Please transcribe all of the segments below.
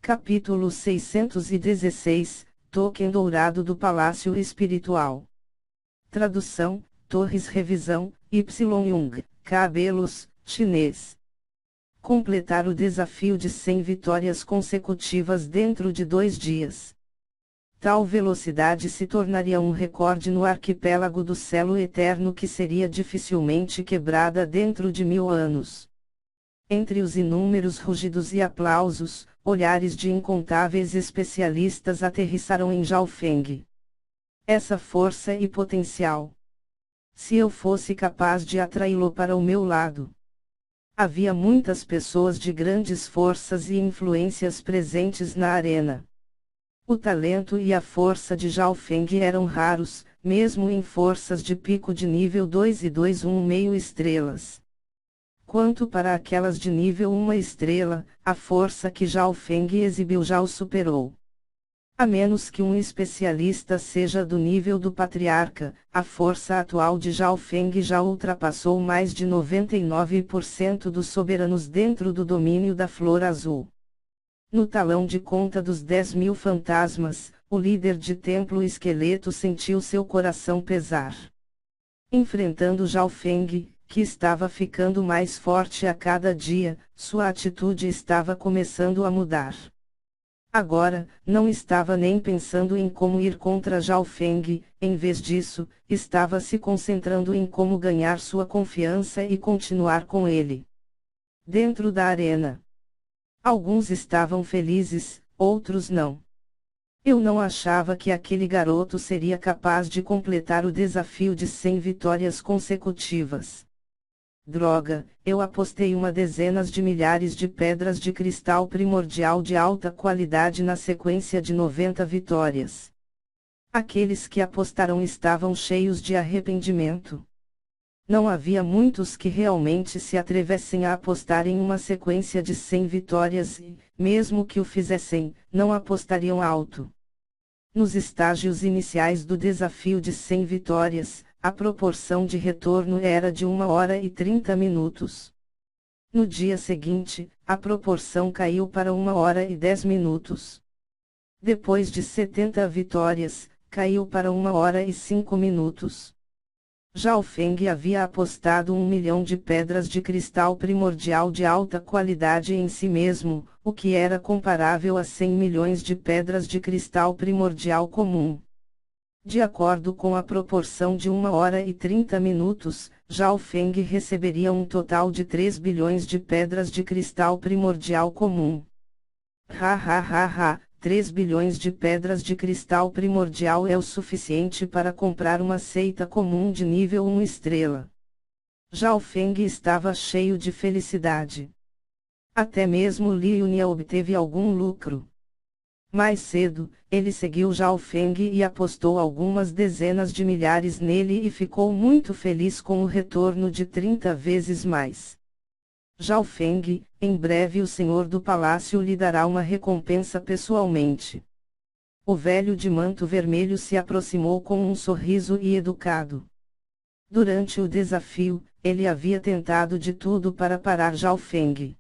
Capítulo 616, Token dourado do Palácio Espiritual. Tradução, Torres Revisão, Y. Jung, Cabelos, chinês. Completar o desafio de 100 vitórias consecutivas dentro de 2 dias. Tal velocidade se tornaria um recorde no arquipélago do Celo Eterno que seria dificilmente quebrada dentro de 1000 anos. Entre os inúmeros rugidos e aplausos, olhares de incontáveis especialistas aterrissaram em Zhao Feng. Essa força e potencial. Se eu fosse capaz de atraí-lo para o meu lado. Havia muitas pessoas de grandes forças e influências presentes na arena. O talento e a força de Zhao Feng eram raros, mesmo em forças de pico de nível 2 e 2,5 estrelas. Quanto para aquelas de nível 1 estrela, a força que Zhao Feng exibiu já o superou. A menos que um especialista seja do nível do patriarca, a força atual de Zhao Feng já ultrapassou mais de 99% dos soberanos dentro do domínio da Flor Azul. No talão de conta dos 10.000 fantasmas, o líder de Templo Esqueleto sentiu seu coração pesar. Enfrentando Zhao Feng, que estava ficando mais forte a cada dia, sua atitude estava começando a mudar. Agora, não estava nem pensando em como ir contra Zhao Feng, em vez disso, estava se concentrando em como ganhar sua confiança e continuar com ele. Dentro da arena. Alguns estavam felizes, outros não. Eu não achava que aquele garoto seria capaz de completar o desafio de 100 vitórias consecutivas. Droga, eu apostei uma dezenas de milhares de pedras de cristal primordial de alta qualidade na sequência de 90 vitórias. Aqueles que apostaram estavam cheios de arrependimento. Não havia muitos que realmente se atrevessem a apostar em uma sequência de 100 vitórias e, mesmo que o fizessem, não apostariam alto. Nos estágios iniciais do desafio de 100 vitórias, a proporção de retorno era de 1 hora e 30 minutos. No dia seguinte, a proporção caiu para 1 hora e 10 minutos. Depois de 70 vitórias, caiu para 1 hora e 5 minutos. Zhao Feng havia apostado 1 milhão de pedras de cristal primordial de alta qualidade em si mesmo, o que era comparável a 100 milhões de pedras de cristal primordial comum. De acordo com a proporção de 1 hora e 30 minutos, Zhao Feng receberia um total de 3 bilhões de pedras de cristal primordial comum. 3 bilhões de pedras de cristal primordial é o suficiente para comprar uma seita comum de nível 1 estrela. Zhao Feng estava cheio de felicidade. Até mesmo Li Yunia obteve algum lucro. Mais cedo, ele seguiu Zhao Feng e apostou algumas dezenas de milhares nele e ficou muito feliz com o retorno de 30 vezes mais. Zhao Feng, em breve o senhor do palácio lhe dará uma recompensa pessoalmente. O velho de manto vermelho se aproximou com um sorriso e educado. Durante o desafio, ele havia tentado de tudo para parar Zhao Feng.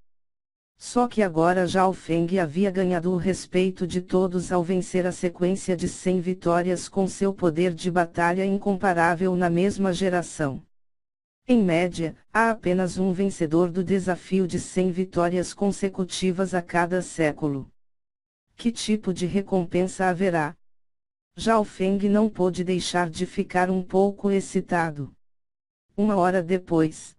Só que agora Zhao Feng havia ganhado o respeito de todos ao vencer a sequência de 100 vitórias com seu poder de batalha incomparável na mesma geração. Em média, há apenas um vencedor do desafio de 100 vitórias consecutivas a cada século. Que tipo de recompensa haverá? Zhao Feng não pôde deixar de ficar um pouco excitado. 1 hora depois,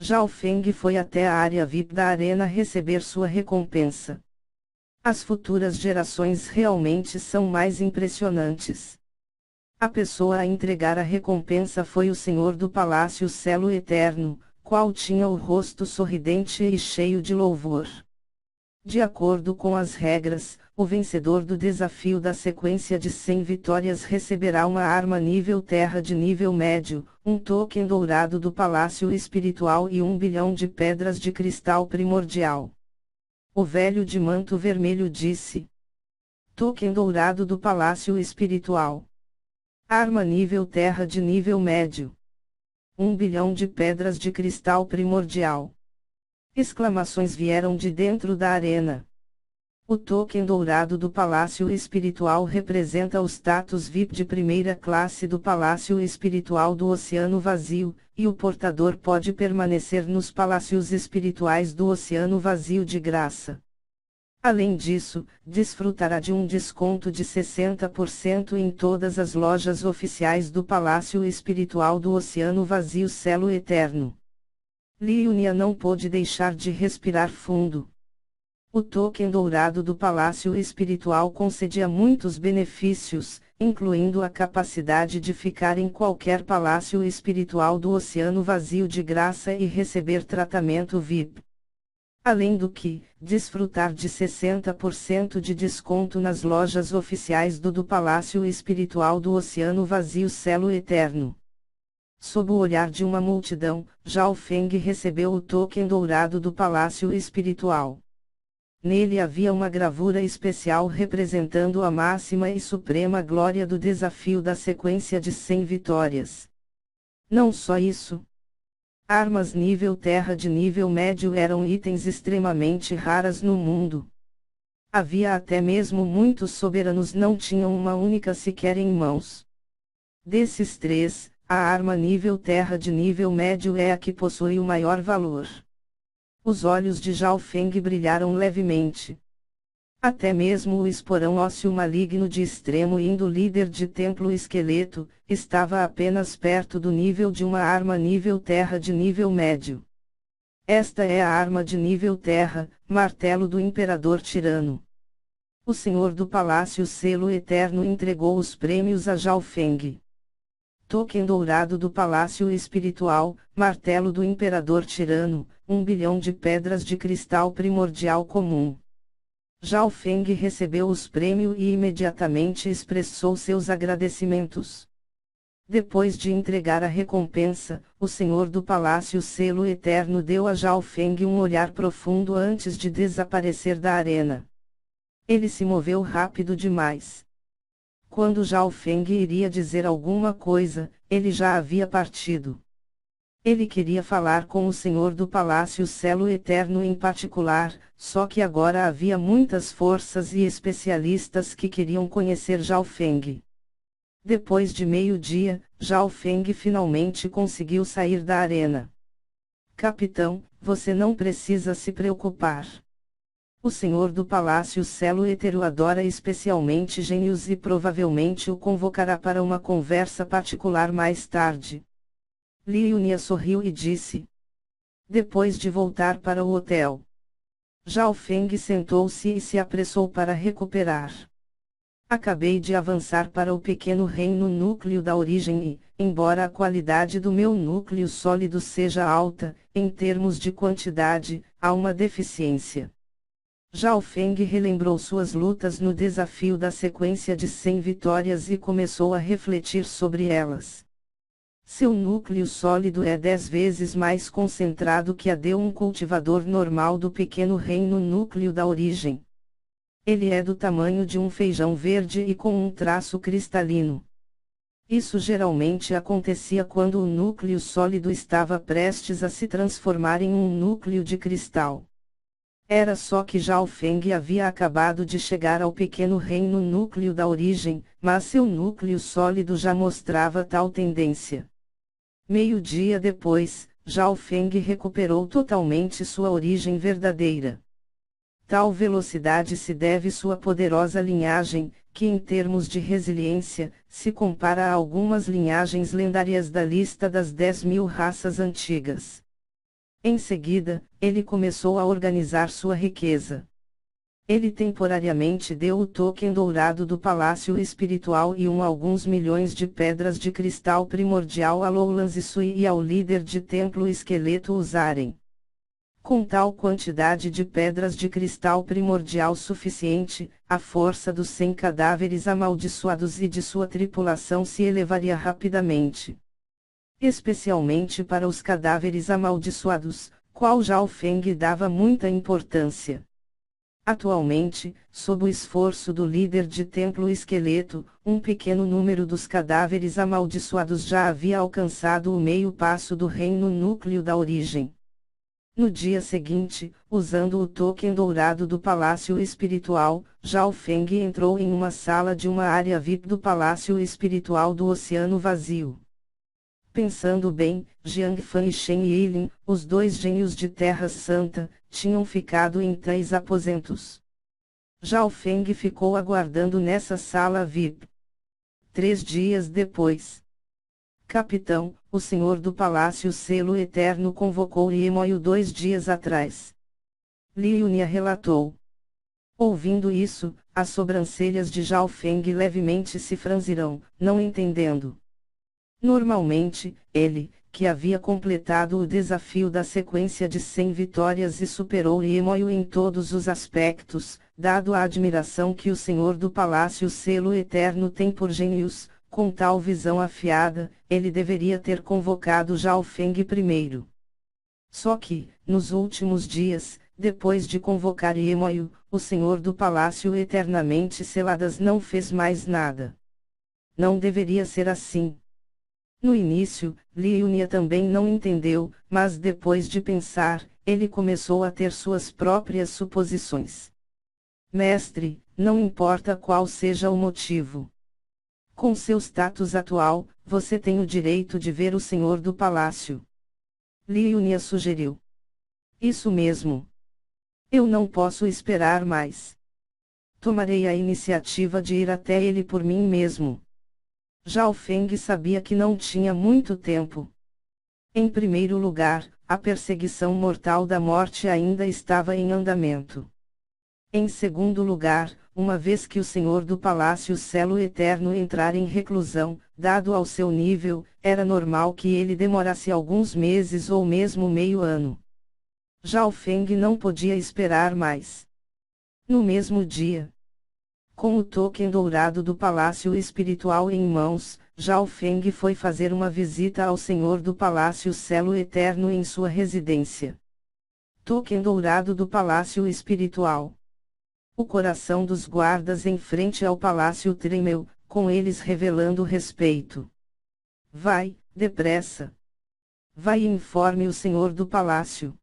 Zhao Feng foi até a área VIP da arena receber sua recompensa. As futuras gerações realmente são mais impressionantes. A pessoa a entregar a recompensa foi o senhor do Palácio Celo Eterno, qual tinha o rosto sorridente e cheio de louvor. De acordo com as regras, o vencedor do desafio da sequência de 100 vitórias receberá uma arma nível terra de nível médio, um token dourado do Palácio Espiritual e 1 bilhão de pedras de cristal primordial. O velho de manto vermelho disse. Token dourado do Palácio Espiritual. Arma nível terra de nível médio. 1 bilhão de pedras de cristal primordial. Exclamações vieram de dentro da arena. O token dourado do Palácio Espiritual representa o status VIP de primeira classe do Palácio Espiritual do Oceano Vazio, e o portador pode permanecer nos palácios espirituais do Oceano Vazio de graça. Além disso, desfrutará de um desconto de 60% em todas as lojas oficiais do Palácio Espiritual do Oceano Vazio Selo Eterno. Liunia não pôde deixar de respirar fundo. O token dourado do Palácio Espiritual concedia muitos benefícios, incluindo a capacidade de ficar em qualquer palácio espiritual do Oceano Vazio de graça e receber tratamento VIP. Além do que, desfrutar de 60% de desconto nas lojas oficiais do Palácio Espiritual do Oceano Vazio Selo Eterno. Sob o olhar de uma multidão, Zhao Feng recebeu o token dourado do Palácio Espiritual. Nele havia uma gravura especial representando a máxima e suprema glória do desafio da sequência de 100 vitórias. Não só isso. Armas nível terra de nível médio eram itens extremamente raras no mundo. Havia até mesmo muitos soberanos não tinham uma única sequer em mãos. Desses três, a arma nível terra de nível médio é a que possui o maior valor. Os olhos de Zhao Feng brilharam levemente. Até mesmo o esporão ósseo maligno de extremo indo líder de templo esqueleto, estava apenas perto do nível de uma arma nível terra de nível médio. Esta é a arma de nível terra, martelo do Imperador Tirano. O Senhor do Palácio Selo Eterno entregou os prêmios a Zhao Feng. Token dourado do Palácio Espiritual, martelo do Imperador Tirano, 1 bilhão de pedras de cristal primordial comum. Zhao Feng recebeu os prêmios e imediatamente expressou seus agradecimentos. Depois de entregar a recompensa, o Senhor do Palácio Selo Eterno deu a Zhao Feng um olhar profundo antes de desaparecer da arena. Ele se moveu rápido demais. Quando Zhao Feng iria dizer alguma coisa, ele já havia partido. Ele queria falar com o Senhor do Palácio Selo Eterno em particular, só que agora havia muitas forças e especialistas que queriam conhecer Zhao Feng. Depois de meio-dia, Zhao Feng finalmente conseguiu sair da arena. Capitão, você não precisa se preocupar. O Senhor do Palácio Selo Eterno adora especialmente gênios e provavelmente o convocará para uma conversa particular mais tarde. Liunia sorriu e disse. Depois de voltar para o hotel, Zhao Feng sentou-se e se apressou para recuperar. Acabei de avançar para o pequeno reino núcleo da origem e, embora a qualidade do meu núcleo sólido seja alta, em termos de quantidade, há uma deficiência. Zhao Feng relembrou suas lutas no desafio da sequência de 100 vitórias e começou a refletir sobre elas. Seu núcleo sólido é 10 vezes mais concentrado que a de um cultivador normal do pequeno reino núcleo da origem. Ele é do tamanho de um feijão verde e com um traço cristalino. Isso geralmente acontecia quando o núcleo sólido estava prestes a se transformar em um núcleo de cristal. Era só que Zhao Feng havia acabado de chegar ao pequeno reino núcleo da origem, mas seu núcleo sólido já mostrava tal tendência. Meio-dia depois, Zhao Feng recuperou totalmente sua origem verdadeira. Tal velocidade se deve sua poderosa linhagem, que em termos de resiliência, se compara a algumas linhagens lendárias da lista das 10.000 raças antigas. Em seguida, ele começou a organizar sua riqueza. Ele temporariamente deu o token dourado do Palácio Espiritual e alguns milhões de pedras de cristal primordial a Lowland Zisui e ao líder de templo esqueleto usarem. Com tal quantidade de pedras de cristal primordial suficiente, a força dos 100 cadáveres amaldiçoados e de sua tripulação se elevaria rapidamente. Especialmente para os cadáveres amaldiçoados, qual Zhao Feng dava muita importância. Atualmente, sob o esforço do líder de templo esqueleto, um pequeno número dos cadáveres amaldiçoados já havia alcançado o meio passo do reino núcleo da origem. No dia seguinte, usando o token dourado do Palácio Espiritual, Zhao Feng entrou em uma sala de uma área VIP do Palácio Espiritual do Oceano Vazio. Pensando bem, Jiang Fan e Shen Yilin, os dois gênios de Terra Santa, tinham ficado em 3 aposentos. Zhao Feng ficou aguardando nessa sala VIP. 3 dias depois. Capitão, o senhor do Palácio Selo Eterno convocou Limoio 2 dias atrás. Li Yunia relatou. Ouvindo isso, as sobrancelhas de Zhao Feng levemente se franziram, não entendendo. Normalmente, ele, que havia completado o desafio da sequência de 100 vitórias e superou Limoio em todos os aspectos, dado a admiração que o senhor do Palácio Selo Eterno tem por gênios, com tal visão afiada, ele deveria ter convocado Zhao Feng primeiro. Só que, nos últimos dias, depois de convocar Limoio, o senhor do Palácio Eternamente Seladas não fez mais nada. Não deveria ser assim. No início, Li Yunia também não entendeu, mas depois de pensar, ele começou a ter suas próprias suposições. Mestre, não importa qual seja o motivo. Com seu status atual, você tem o direito de ver o senhor do palácio. Li Yunia sugeriu. Isso mesmo. Eu não posso esperar mais. Tomarei a iniciativa de ir até ele por mim mesmo. Zhao Feng sabia que não tinha muito tempo. Em primeiro lugar, a perseguição mortal da morte ainda estava em andamento. Em segundo lugar, uma vez que o senhor do Palácio Selo Eterno entrar em reclusão, dado ao seu nível, era normal que ele demorasse alguns meses ou mesmo meio ano. Zhao Feng não podia esperar mais. No mesmo dia, com o token dourado do Palácio Espiritual em mãos, Zhao Feng foi fazer uma visita ao senhor do Palácio Selo Eterno em sua residência. Token dourado do Palácio Espiritual. O coração dos guardas em frente ao palácio tremeu, com eles revelando respeito. Vai, depressa. Vai e informe o senhor do palácio.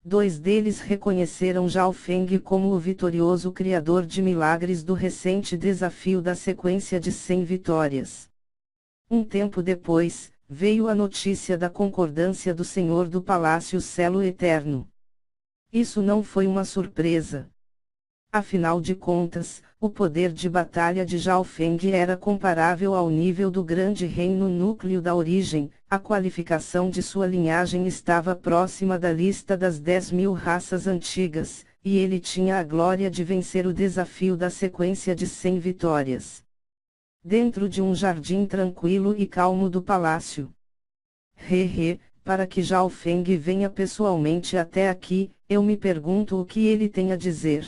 2 deles reconheceram Zhao Feng como o vitorioso criador de milagres do recente desafio da sequência de 100 vitórias. Um tempo depois, veio a notícia da concordância do senhor do Palácio Selo Eterno. Isso não foi uma surpresa. Afinal de contas, o poder de batalha de Zhao Feng era comparável ao nível do grande reino núcleo da origem, a qualificação de sua linhagem estava próxima da lista das 10.000 raças antigas, e ele tinha a glória de vencer o desafio da sequência de 100 vitórias. Dentro de um jardim tranquilo e calmo do palácio. Para que Zhao Feng venha pessoalmente até aqui, eu me pergunto o que ele tem a dizer.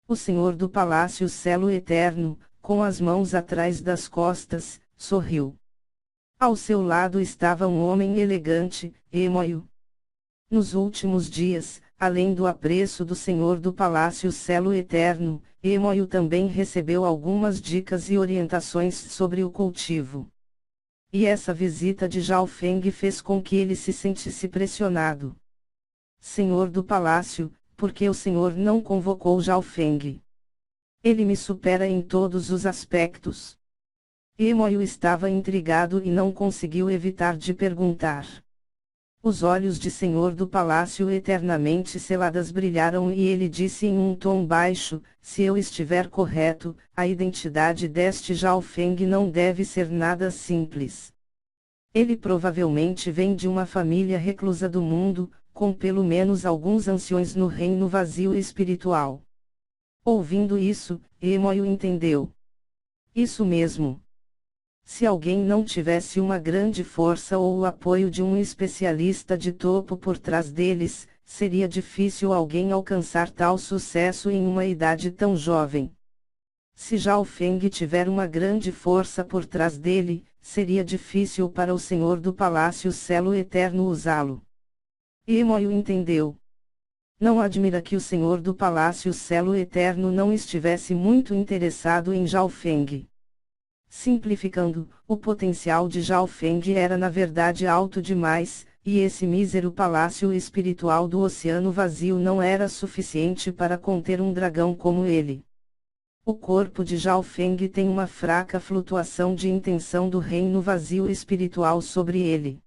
O senhor do Palácio Selo Eterno, com as mãos atrás das costas, sorriu. Ao seu lado estava um homem elegante, Emoio. Nos últimos dias, além do apreço do senhor do Palácio Selo Eterno, Emoio também recebeu algumas dicas e orientações sobre o cultivo. E essa visita de Zhao Feng fez com que ele se sentisse pressionado. Senhor do Palácio, por que o senhor não convocou Zhao Feng? Ele me supera em todos os aspectos. Emoio estava intrigado e não conseguiu evitar de perguntar. Os olhos de senhor do palácio eternamente seladas brilharam e ele disse em um tom baixo, se eu estiver correto, a identidade deste Zhao Feng não deve ser nada simples. Ele provavelmente vem de uma família reclusa do mundo, com pelo menos alguns anciões no reino vazio espiritual. Ouvindo isso, Emoio entendeu. Isso mesmo. Se alguém não tivesse uma grande força ou o apoio de um especialista de topo por trás deles, seria difícil alguém alcançar tal sucesso em uma idade tão jovem. Se Zhao Feng tiver uma grande força por trás dele, seria difícil para o senhor do Palácio Selo Eterno usá-lo. Emoio entendeu. Não admira que o senhor do Palácio Selo Eterno não estivesse muito interessado em Zhao Feng. Simplificando, o potencial de Zhao Feng era na verdade alto demais, e esse mísero palácio espiritual do oceano vazio não era suficiente para conter um dragão como ele. O corpo de Zhao Feng tem uma fraca flutuação de intenção do reino vazio espiritual sobre ele.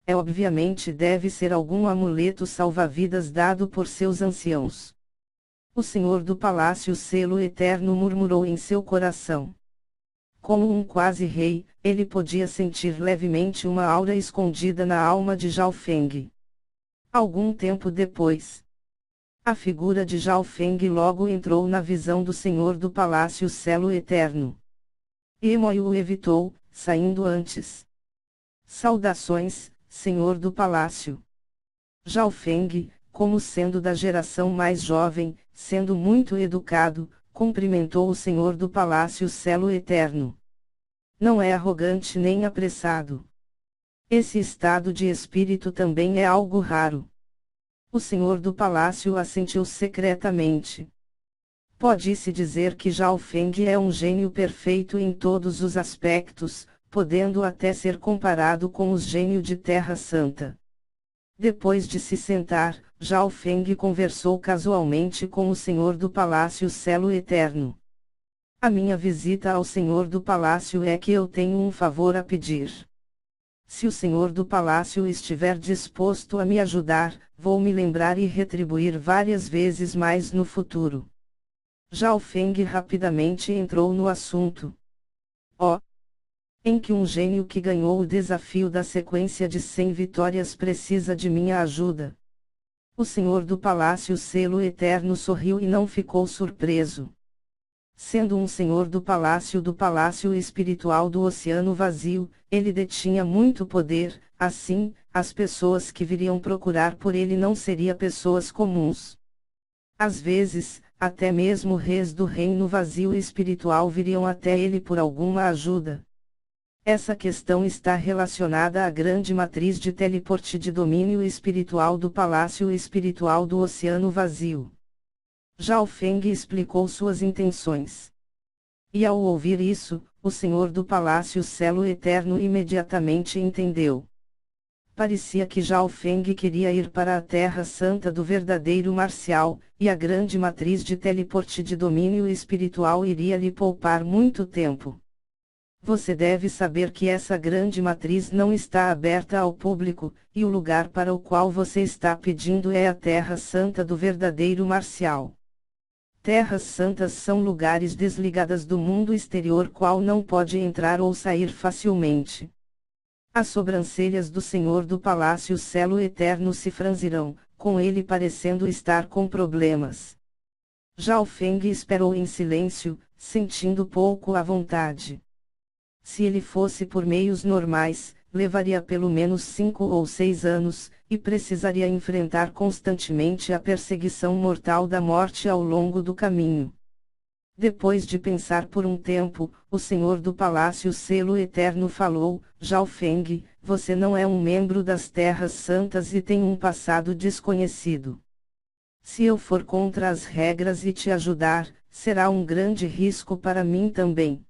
Obviamente deve ser algum amuleto salva-vidas dado por seus anciãos. O senhor do palácio Selo Eterno murmurou em seu coração. Como um quase rei, ele podia sentir levemente uma aura escondida na alma de Zhao Feng. Algum tempo depois, a figura de Zhao Feng logo entrou na visão do senhor do palácio Selo Eterno. Emoi o evitou, saindo antes. Saudações, senhor do palácio. Zhao Feng, como sendo da geração mais jovem, sendo muito educado, cumprimentou o senhor do palácio Selo Eterno. Não é arrogante nem apressado. Esse estado de espírito também é algo raro. O senhor do palácio assentiu secretamente. Pode-se dizer que Zhao Feng é um gênio perfeito em todos os aspectos, podendo até ser comparado com os gênios de Terra Santa. Depois de se sentar, Zhao Feng conversou casualmente com o senhor do palácio Selo Eterno. A minha visita ao senhor do palácio é que eu tenho um favor a pedir. Se o senhor do palácio estiver disposto a me ajudar, vou me lembrar e retribuir várias vezes mais no futuro. Zhao Feng rapidamente entrou no assunto. Em que um gênio que ganhou o desafio da sequência de 100 vitórias precisa de minha ajuda. O senhor do palácio Selo Eterno sorriu e não ficou surpreso. Sendo um senhor do palácio espiritual do oceano vazio, ele detinha muito poder, assim, as pessoas que viriam procurar por ele não seriam pessoas comuns. Às vezes, até mesmo reis do reino vazio espiritual viriam até ele por alguma ajuda. Essa questão está relacionada à grande matriz de teleporte de domínio espiritual do palácio espiritual do oceano vazio. Zhao Feng explicou suas intenções. E ao ouvir isso, o senhor do palácio Selo Eterno imediatamente entendeu. Parecia que Zhao Feng queria ir para a Terra Santa do verdadeiro marcial, e a grande matriz de teleporte de domínio espiritual iria lhe poupar muito tempo. Você deve saber que essa grande matriz não está aberta ao público, e o lugar para o qual você está pedindo é a Terra Santa do verdadeiro marcial. Terras santas são lugares desligadas do mundo exterior qual não pode entrar ou sair facilmente. As sobrancelhas do senhor do palácio Selo Eterno se franzirão, com ele parecendo estar com problemas. Zhao Feng esperou em silêncio, sentindo pouco à vontade. Se ele fosse por meios normais, levaria pelo menos 5 ou 6 anos, e precisaria enfrentar constantemente a perseguição mortal da morte ao longo do caminho. Depois de pensar por um tempo, o senhor do palácio Selo Eterno falou: Zhao Feng, você não é um membro das Terras Santas e tem um passado desconhecido. Se eu for contra as regras e te ajudar, será um grande risco para mim também.